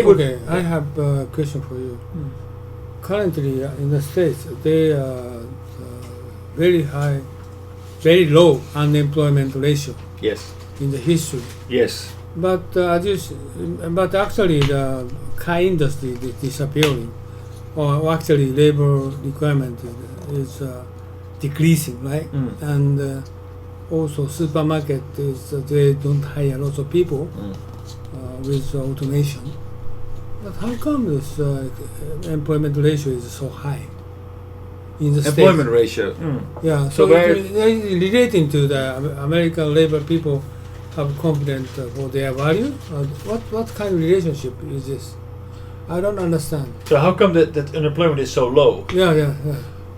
would. Okay, I have a question for you. Currently, in the States, they are very high, very low unemployment ratio Yes. in the history. Yes. But but actually, the car industry is disappearing, or actually, labor requirement is decreasing, right? And also, supermarket is they don't hire lots of people with automation. But how come this employment ratio is so high in the Employment States? ratio. Yeah, So so where- relating to the American labor people have confidence for their value. What kind of relationship is this? I don't understand. So how come that unemployment is so low? Yeah.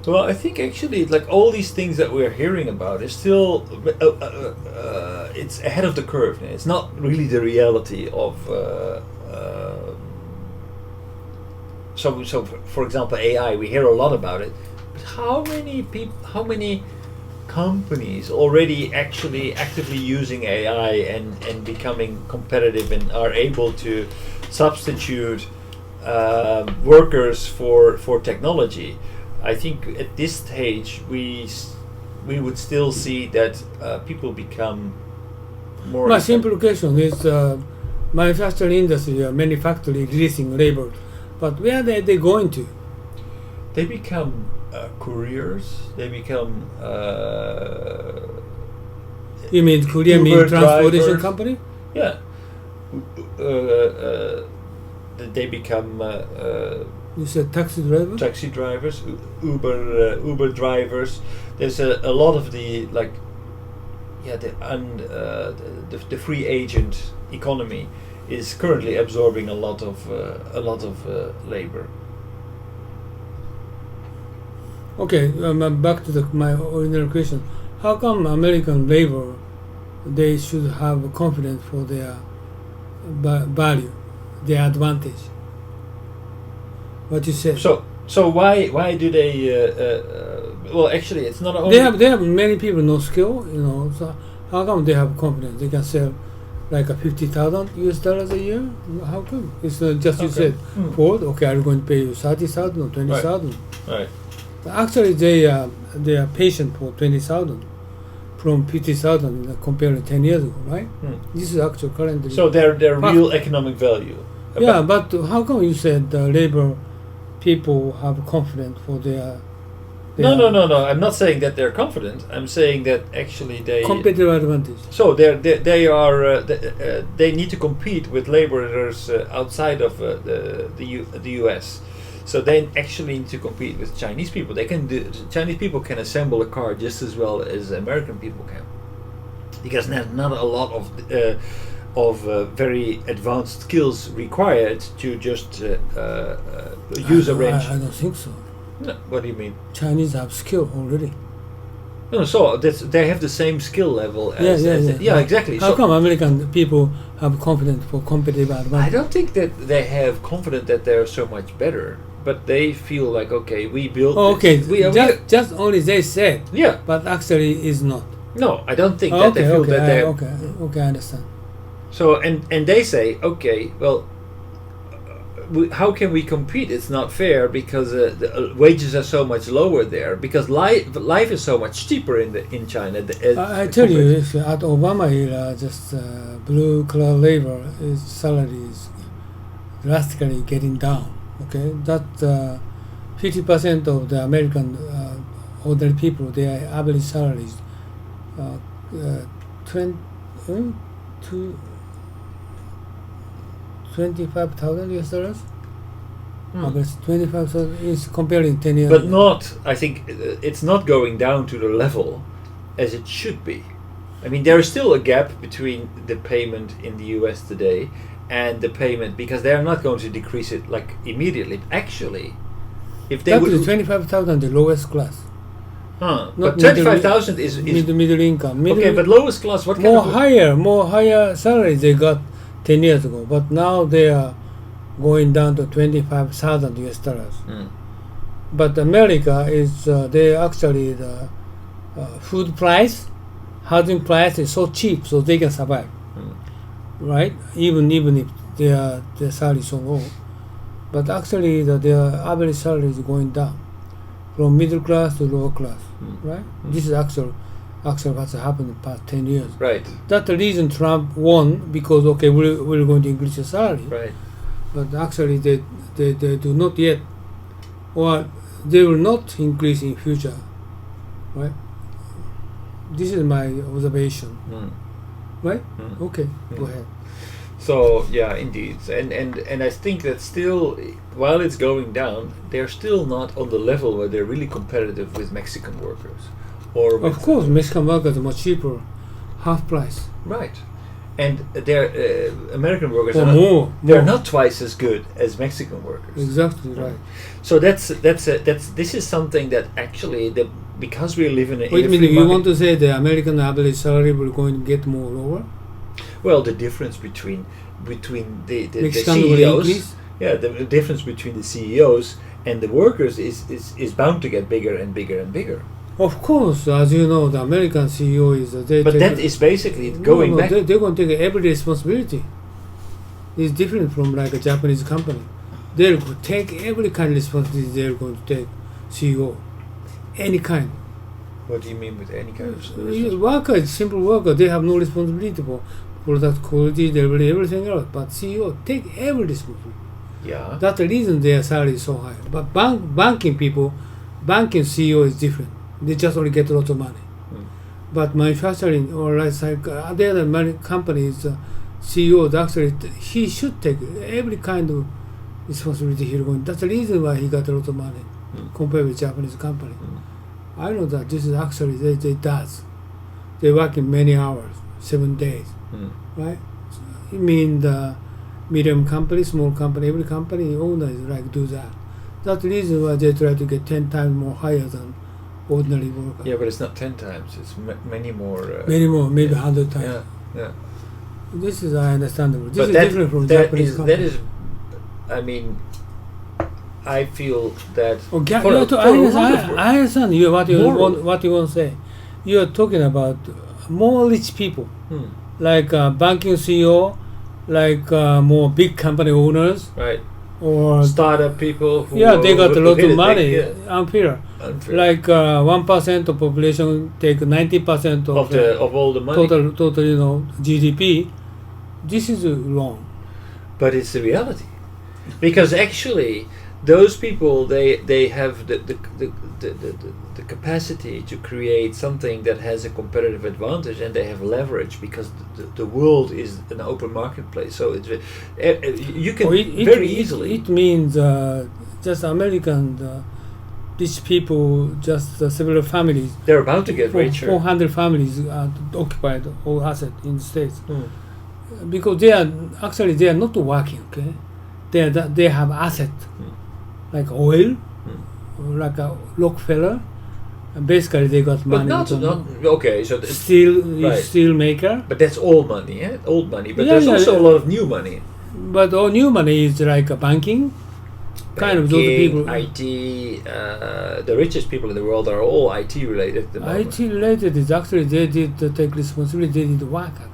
Well, I think actually, like all these things that we're hearing about is still it's ahead of the curve. It's not really the reality of. So for example, AI. We hear a lot about it, but how many companies already actually actively using AI and becoming competitive and are able to substitute workers for technology? I think at this stage we would still see that people become more. My simple question is manufacturing industry, manufacturing releasing labor, but where are they going to? They become couriers. They become. You mean Korea mean Uber transportation drivers. company? Yeah. They become You said taxi driver? taxi drivers, Uber drivers. There's a lot of the the free agent economy is currently absorbing a lot of labor. Okay, back to my original question. How come American labor, they should have confidence for their value, their advantage? What you said. So why do they? Well, actually, it's not only They have many people no skill, So how come they have confidence? They can sell like a $50,000 a year. How come? It's not just you said Ford. Okay, I'm going to pay you 30,000 or 20,000. right. Actually, they are patient for 20,000 from 50,000 compared to 10 years ago, right? This is actual currently. So their real economic value. Yeah, but how come you said labor people have confidence for their No. I'm not saying that they're confident. I'm saying that actually they competitive advantage? So they need to compete with laborers outside of the U.S. So they actually need to compete with Chinese people. Chinese people can assemble a car just as well as American people can, because there's not a lot of very advanced skills required to just use a range. I don't think so. No, what do you mean? Chinese have skill already. No, so they have the same skill level as Yeah. Exactly. How So come American people have confidence for competitive advantage? I don't think that they have confidence that they're so much better, but they feel like, okay, we built. Oh, okay, this. just only they said, Yeah. but actually is not. No, I don't think that they feel that they're. Okay, I understand. So and they say, okay, well, how can we compete? It's not fair because the wages are so much lower there, because life is so much cheaper in China. I tell you, if at Obama era, just blue collar labor, his salary is drastically getting down. Okay, that 50% of the American ordinary people, their average salaries, 25,000 US dollars. Average 25,000 is comparing 10 years. But not, I think it's not going down to the level as it should be. I mean, there is still a gap between the payment in the US today and the payment, because they're not going to decrease it like immediately. Actually, if they that would, is 25,000 the lowest class. but 25,000 is middle income. okay. But lowest class, what kind of more higher salary they got 10 years ago, but now they are going down to 25,000 US dollars. But America is they actually the food price, housing price is so cheap, so they can survive. Right? Even if their salary is so low. But actually, their average salary is going down from middle class to lower class, right? This is actual what's happened in the past 10 years. Right. That's the reason Trump won, because okay, we're going to increase the salary. Right. But actually, they do not yet, or they will not increase in future, right? This is my observation, right? Okay, go ahead. So yeah, indeed, and I think that still, while it's going down, they're still not on the level where they're really competitive with Mexican workers, or with, of course, Mexican workers are much cheaper, half price. right, and they're American workers Or are not, more. they're not twice as good as Mexican workers. Exactly right. So this is something that actually because we live in a Wait a free minute, you market- want to say the American average salary will going to get more lower? Well, the difference between the Mexican will CEOs, increase? yeah, the difference between the CEOs and the workers is bound to get bigger and bigger and bigger. Of course, as you know, the American CEO is But that is basically going back. They're going to take every responsibility. It's different from like a Japanese company. They'll take every kind of responsibility. They're going to take CEO, any kind. What do you mean with any kind of responsibility? Worker, simple worker, they have no responsibility for product quality, delivery, everything else. But CEO take every responsibility. Yeah. That's the reason their salary is so high. But banking CEO is different. They just only get lots of money. But manufacturing or like the other money companies, CEO actually he should take every kind of responsibility here going. That's the reason why he got a lot of money compared with Japanese company. I know that this is actually they does. They work in many hours, 7 days, right? So, I mean the medium company, small company, every company owner is like do that. That's the reason why they try to get 10 times more higher than ordinary worker. Yeah, but it's not 10 times. It's many more. Many more, maybe 100 times. Yeah. Yeah. This is understandable. This But is different from Japanese company. that is, I mean, I feel that. I understand you what you Moral. want to say. You are talking about more rich people, like banking CEO, like more big company owners, Right. or Startup people. Who they got a lot really of money. think, Unfair. unfair. Like 1% of population take 90% of all the money. total GDP. This is wrong. But it's the reality, because actually, those people they have the capacity to create something that has a competitive advantage, and they have leverage because the world is an open marketplace. So it's you can very easily. It means just American rich people, just several families. They're about to get richer. 400 families occupied all asset in the States. Because they are not working. Okay, they have asset like oil, like a Rockefeller. And basically, they got money. But not okay. So steel maker. But that's old money, yeah, old money. But Yeah, there's yeah, also yeah. a lot of new money. But all new money is like a banking. Kind of those people. IT, the richest people in the world are all IT related at the moment. IT related is actually they did take responsibility. They did work actually.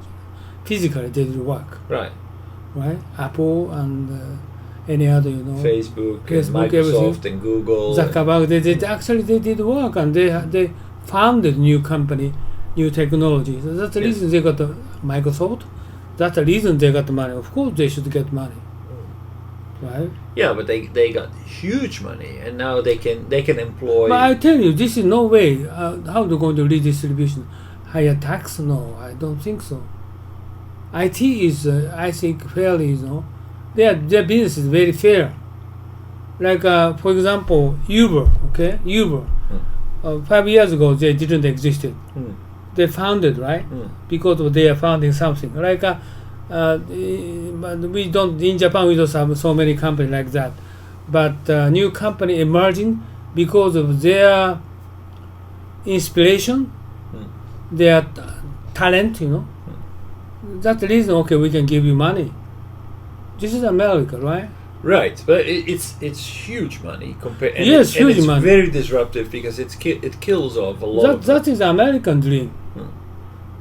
Physically, they did work. Right. Apple and any other, Facebook, and Facebook, Microsoft, everything. and Google. Zuckerberg. They did work, and they founded new company, new technology. So that's the reason they got the Microsoft. That's the reason they got the money. Of course, they should get money. Right? Yeah, but they got huge money, and now they can employ. But I tell you, this is no way. How they're going to redistribution? Higher tax? No, I don't think so. IT is, I think, fairly, their business is very fair. Like, for example, Uber, okay? Uber. 5 years ago, they didn't exist. They founded, right? Because they are founding something. Like, but we don't, in Japan, we don't have so many companies like that. But new company emerging because of their inspiration, their talent, That's the reason, okay, we can give you money. This is America, right? Right, but it's huge money compared. Yes, huge it's money. Very disruptive because it kills off a lot. That is the American dream,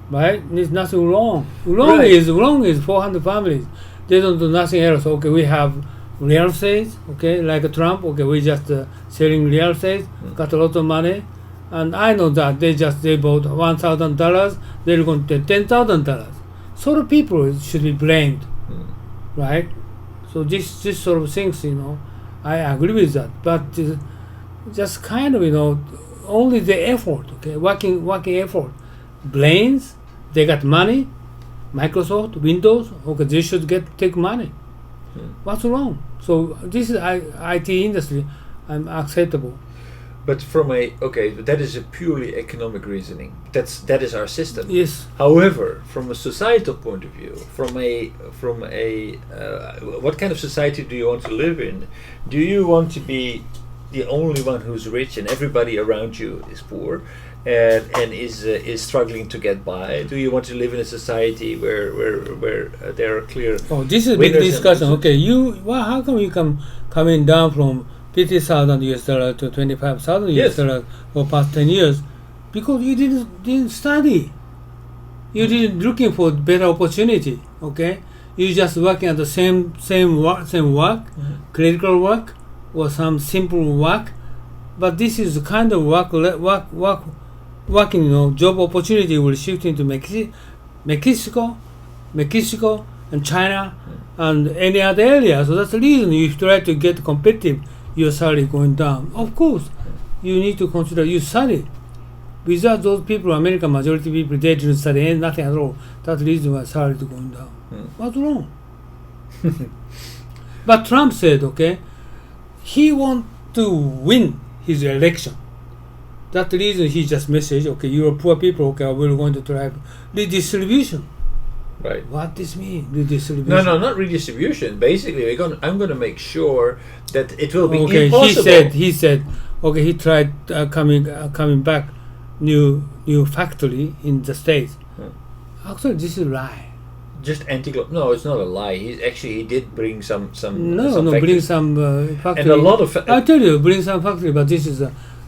right? There's nothing wrong. Right. Wrong is 400 families. They don't do nothing else. Okay, we have real estate. Okay, like Trump. Okay, we just selling real estate. Got a lot of money, and I know that they bought $1,000. They're going to get $10,000. Sort of people should be blamed, right? So this sort of things, I agree with that. But just kind of, only the effort. Okay, working effort. Brains, they got money. Microsoft, Windows, okay, they should take money. What's wrong? So this is IT industry, acceptable. But that is a purely economic reasoning. That is our system. Yes. However, from a societal point of view, from a what kind of society do you want to live in? Do you want to be the only one who's rich and everybody around you is poor? And is struggling to get by? Do you want to live in a society where there are clear? Oh, this is a big discussion. Okay, how come you coming down from $50,000 to $25,000 for past 10 years? Because you didn't study. You didn't looking for better opportunity. Okay, you just working at the same work, critical work, or some simple work. But this is the kind of working, job opportunity will shift into Mexico, and China, and any other area. So that's the reason you try to get competitive, your salary going down. Of course, you need to consider you study. Without those people, American majority people, they didn't study nothing at all. That's the reason why salary is going down. What's wrong? But Trump said, okay, he want to win his election. That's the reason he just messaged, okay, you're poor people, okay, we're going to try redistribution. Right. What does mean, redistribution? No, not redistribution. Basically, I'm going to make sure that it will be okay, impossible. He said, okay, he tried coming back, new factory in the States. Actually, this is a lie. Just No, it's not a lie. He did bring some. Bring some factory. And a lot of. I tell you, bring some factory, but this is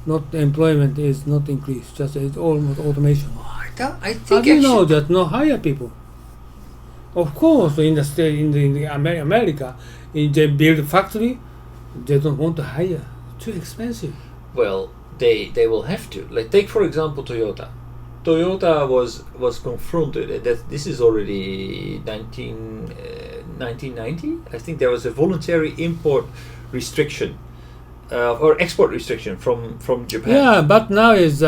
not employment is not increased. Just it's almost automation. I think. How do you know that? No, hire people. Of course, in the state, in the America, if they build a factory, they don't want to hire. Too expensive. Well, they will have to. Like, take for example Toyota. Toyota was confronted that this is already 1990. I think there was a voluntary import restriction or export restriction from Japan. Yeah, but now is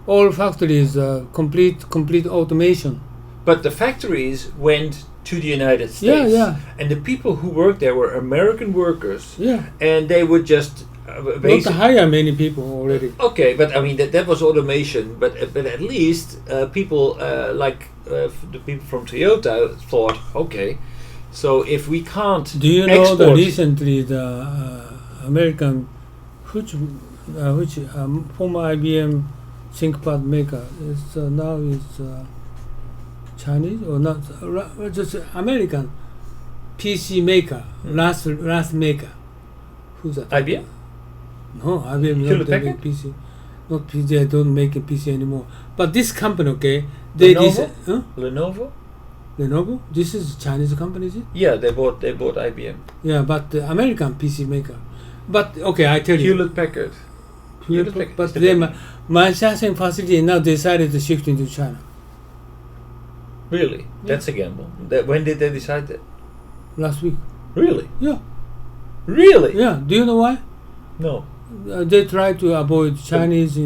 all factories complete automation. But the factories went to the United States. Yeah. And the people who worked there were American workers. Yeah. And they would just not to hire many people already. Okay, but I mean that was automation. But at least people like the people from Toyota thought, okay, so if we can't. Do you know that recently the American former IBM ThinkPad maker is now Chinese or not? Just American PC maker, last maker. Who's that? IBM. No, IBM not making PC. Not PC. They don't make a PC anymore. But this company, okay, they Lenovo. Lenovo. This is a Chinese company, is it? Yeah, they bought IBM. Yeah, but the American PC maker. But okay, I tell you. Hewlett Packard. But their manufacturing facility now decided to shift into China. Really? Yeah. That's a gamble. When did they decide that? Last week. Really? Yeah. Really? Yeah. Do you know why? No. They try to avoid Chinese,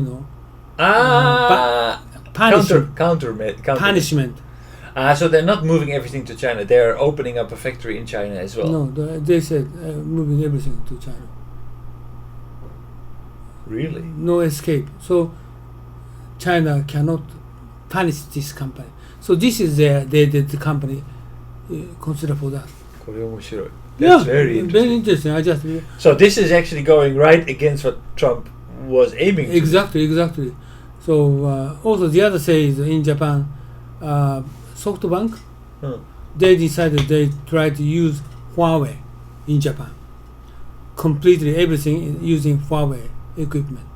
punishment. So they're not moving everything to China. They're opening up a factory in China as well. No, they said moving everything to China. Really? No escape. So China cannot punish this company. So this is the company consider for that. That's very interesting. So this is actually going right against what Trump was aiming to. Exactly. So also the other say is in Japan, SoftBank, they decided they try to use Huawei in Japan. Completely everything using Huawei equipment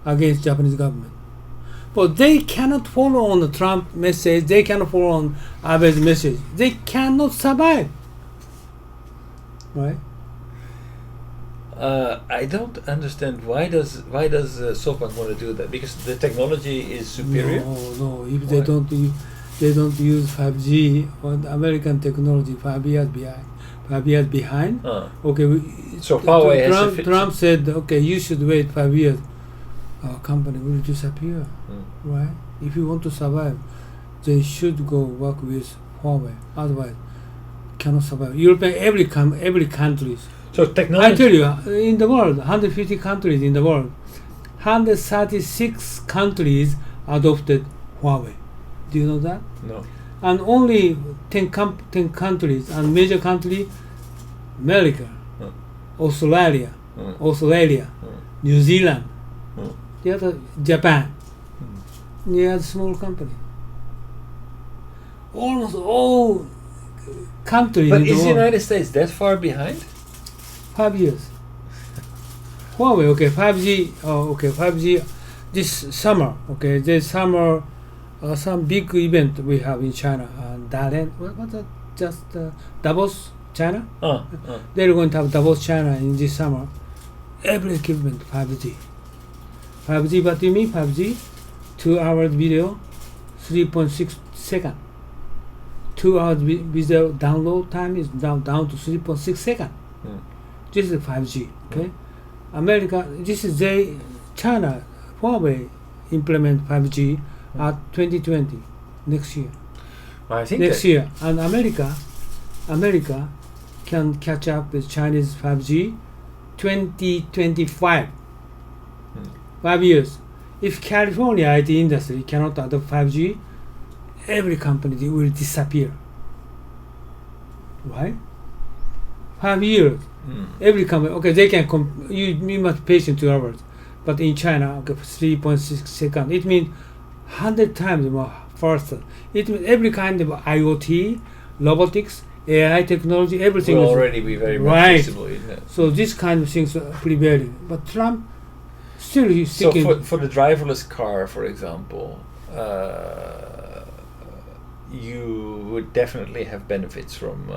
against Japanese government. But they cannot follow on the Trump message. They cannot follow on Abe's message. They cannot survive. right? I don't understand why does SoftBank want to do that? Because the technology is superior. No. If Why? they don't use 5G or the American technology 5 years behind. 5 years behind. Okay. So Huawei has Trump said, okay, you should wait 5 years. Our company will disappear, right? If you want to survive, they should go work with Huawei. Otherwise, cannot survive. European every country. So technology. I tell you, in the world, 150 countries in the world, 136 countries adopted Huawei. Do you know that? No. And only 10 countries, and major country, America, Australia, New Zealand, the other Japan. They are small company. Almost all countries But in the is the world. United States that far behind? 5 years. Huawei, okay, 5G, 5G this summer, okay, this summer, some big event we have in China, Dalian, what's that, just Davos, China? They're going to have Davos, China in this summer. Every equipment 5G. 5G, what do you mean 5G? 2 hours video, 3.6 seconds. 2 hours video download time is down to 3.6 seconds. This is 5G, okay? America, this is China, Huawei implement 5G at 2020, next year. Well, I think Next year. And America can catch up with Chinese 5G 2025. 5 years. If California IT industry cannot adopt 5G, every company will disappear. Why? 5 years. Every company, okay, they can you must patient 2 hours, but in China, okay, 3.6 seconds. It means 100 times more faster. It means every kind of IoT, robotics, AI technology, everything will is already be very much right. visible, isn't it? So this kind of things are prevailing. But Trump still he's So sticking. for the driverless car, for example, you would definitely have benefits from.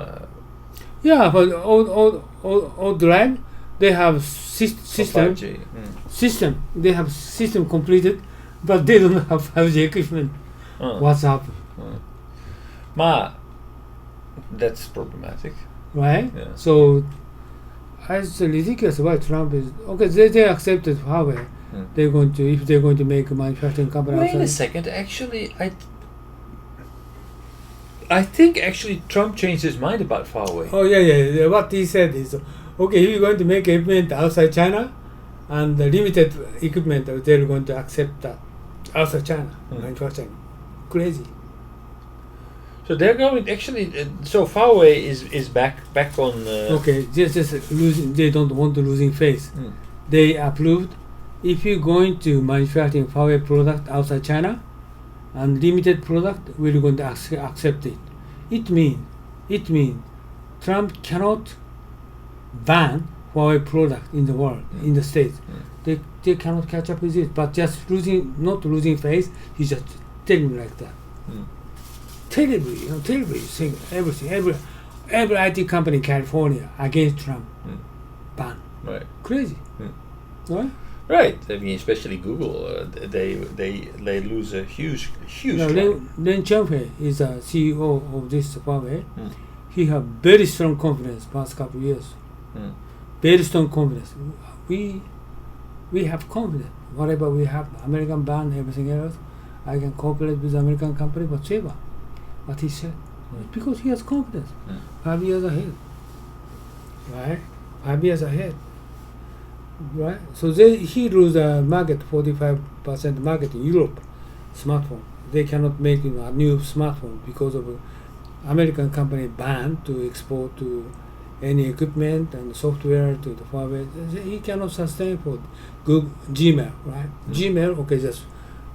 Yeah, but all drive, they have system. 5G. System. They have system completed, but they don't have 5G equipment. What's up, That's problematic. right? Yeah. So it's ridiculous why Trump is okay. They accepted Huawei. They're going to if they're going to make a manufacturing company. Wait a outside. second. Actually, I think actually Trump changed his mind about Huawei. Oh yeah. What he said is, okay, if you're going to make equipment outside China, and the limited equipment, they're going to accept that outside China manufacturing. Crazy. So they're going actually. So Huawei is back on. Okay, just losing. They don't want to losing face. They approved. If you're going to manufacturing Huawei product outside China, and limited product, we're going to accept it. It means Trump cannot ban Huawei product in the world, in the States. They cannot catch up with it. But just not losing face, he's just telling me like that. Terribly saying everything. Every IT company in California against Trump ban. Right. Crazy. Right? Right. I mean, especially Google, they lose a huge Now, client. Ren Chengfei is a CEO of this Huawei. He have very strong confidence past couple of years. Very strong confidence. We have confidence. Whatever we have, American ban, everything else, I can cooperate with American company whatsoever. What he said. Because he has confidence. 5 years ahead. Right? 5 years ahead. Right? So he lose a market, 45% market in Europe, smartphone. They cannot make a new smartphone because of American company banned to export to any equipment and software to the Huawei. He cannot sustain for Google Gmail, right? Gmail, okay, just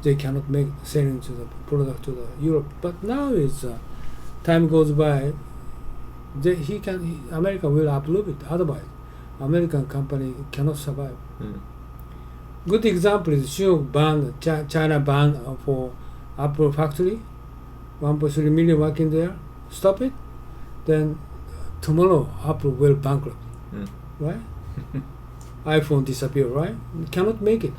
they cannot make selling to the product to the Europe. But now it's time goes by, America will approve it. Otherwise, American company cannot survive. Good example is China ban for Apple factory, 1.3 million working there. Stop it, then tomorrow Apple will bankrupt. Mm. right? iPhone disappear, right? You cannot make it.